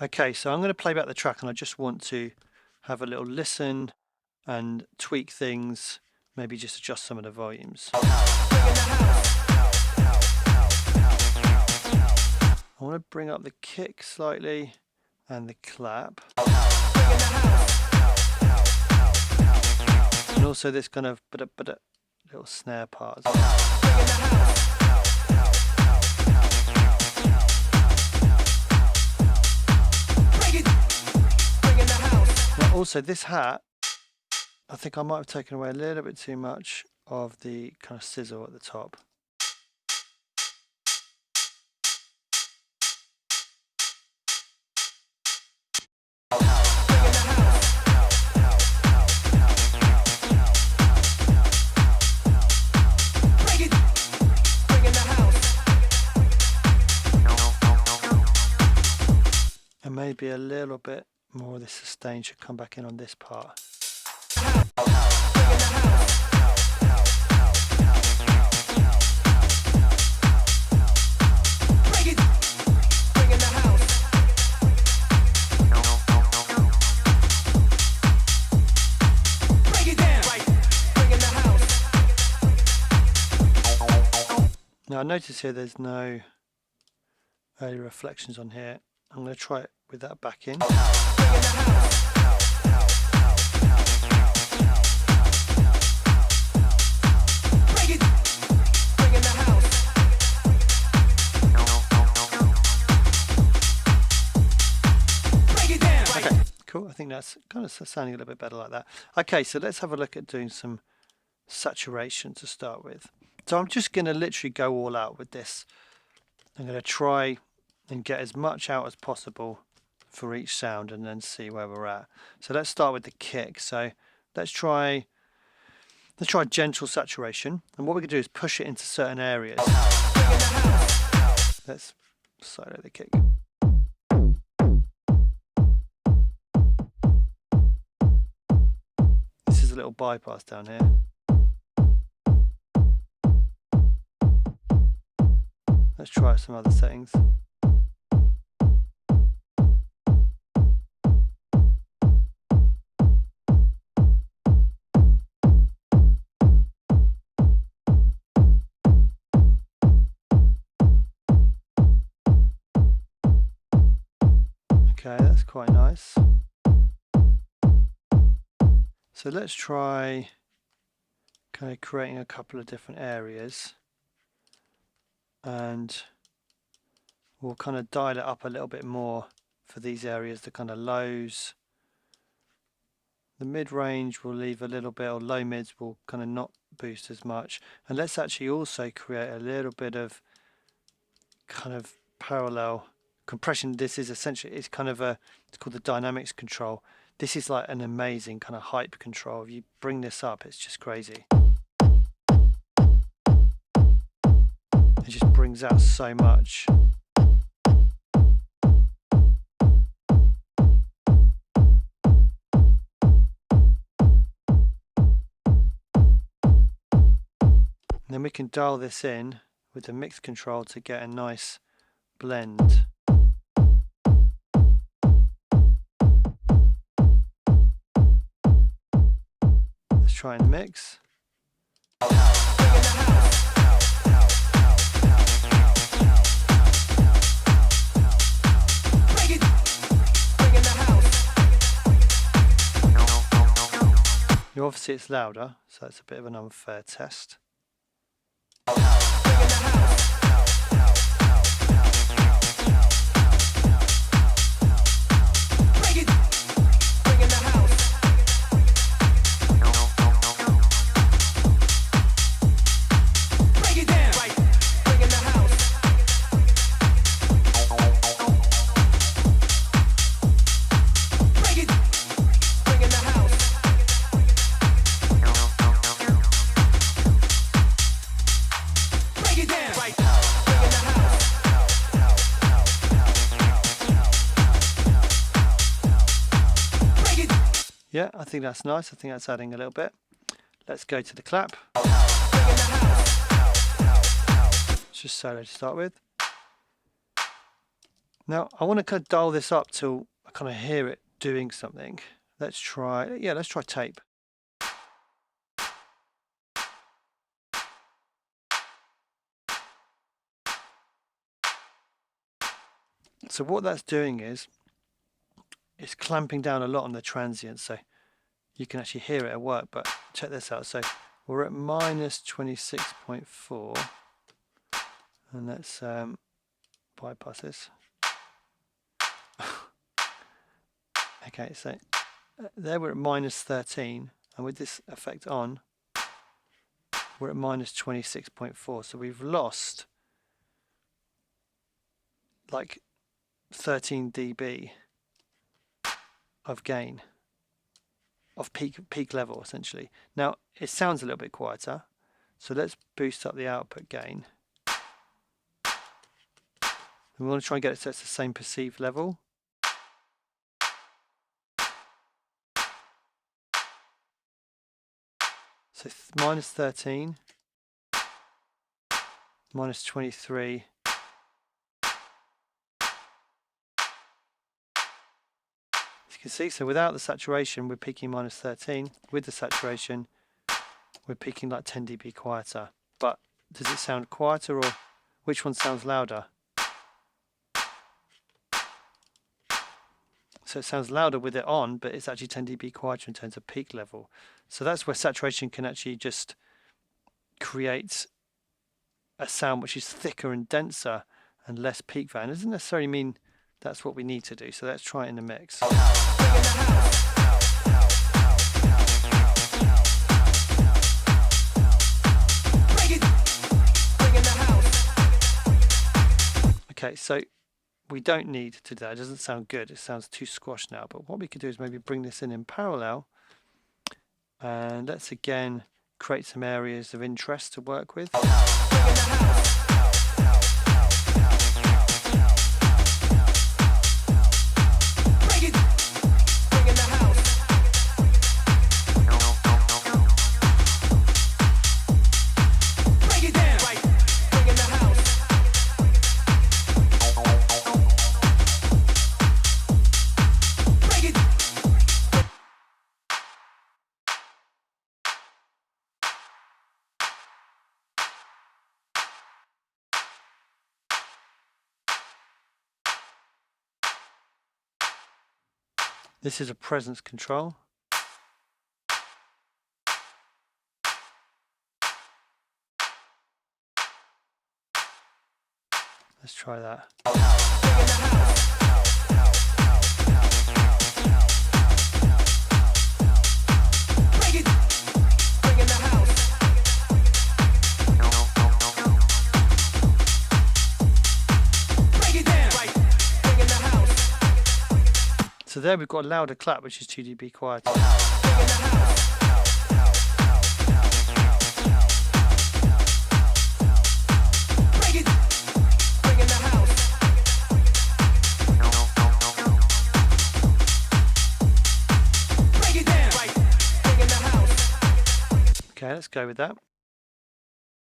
Okay, so I'm going to play back the track, and I just want to have a little listen and tweak things, maybe just adjust some of the volumes. I want to bring up the kick slightly and the clap. And also this kind of little snare part. Now also this hat, I think I might have taken away a little bit too much of the kind of sizzle at the top. And maybe a little bit more of this sustain should come back in on this part. Now I notice here there's no early reflections on here. I'm going to try it with that back in. Okay, cool. I think that's kind of sounding a little bit better like that. Okay, so let's have a look at doing some saturation to start with. So I'm just going to literally go all out with this. I'm going to try and get as much out as possible for each sound and then see where we're at. So let's start with the kick. So let's try gentle saturation, and what we can do is push it into certain areas. Let's solo the kick. This is a little bypass down here. Let's try some other settings. Okay, that's quite nice. So let's try kind of creating a couple of different areas, and we'll kind of dial it up a little bit more for these areas, the kind of lows. The mid-range will leave a little bit, or low mids will kind of not boost as much. And let's actually also create a little bit of kind of parallel compression. This is essentially, it's kind of it's called the dynamics control. This is like an amazing kind of hype control. If you bring this up, it's just crazy. It just brings out so much. And then we can dial this in with the mix control to get a nice blend. Let's try and mix. Now obviously it's louder, so it's a bit of an unfair test. Yeah, I think that's nice. I think that's adding a little bit. Let's go to the clap. It's just solo to start with. Now I want to kind of dial this up till I kind of hear it doing something. Let's try tape. So what that's doing is it's clamping down a lot on the transients, so you can actually hear it at work. But check this out. So we're at minus 26.4, and let's bypass this. Okay, so there we're at minus 13, and with this effect on, we're at minus 26.4. So we've lost like 13 dB of gain, of peak level essentially. Now it sounds a little bit quieter, so let's boost up the output gain. And we want to try and get it so it's the same perceived level. So minus 13, minus 23, as you can see, so without the saturation we're peaking minus 13. With the saturation we're peaking like 10 dB quieter. But does it sound quieter, or which one sounds louder? So it sounds louder with it on, but it's actually 10 dB quieter in terms of peak level. So that's where saturation can actually just create a sound which is thicker and denser and less peak value. It doesn't necessarily mean that's what we need to do. So let's try it in the mix. Okay, so we don't need to do that. It doesn't sound good. It sounds too squashed now. But what we could do is maybe bring this in parallel, and let's again create some areas of interest to work with. This is a presence control. Let's try that. So there we've got a louder clap, which is 2 dB quieter. Okay, let's go with that.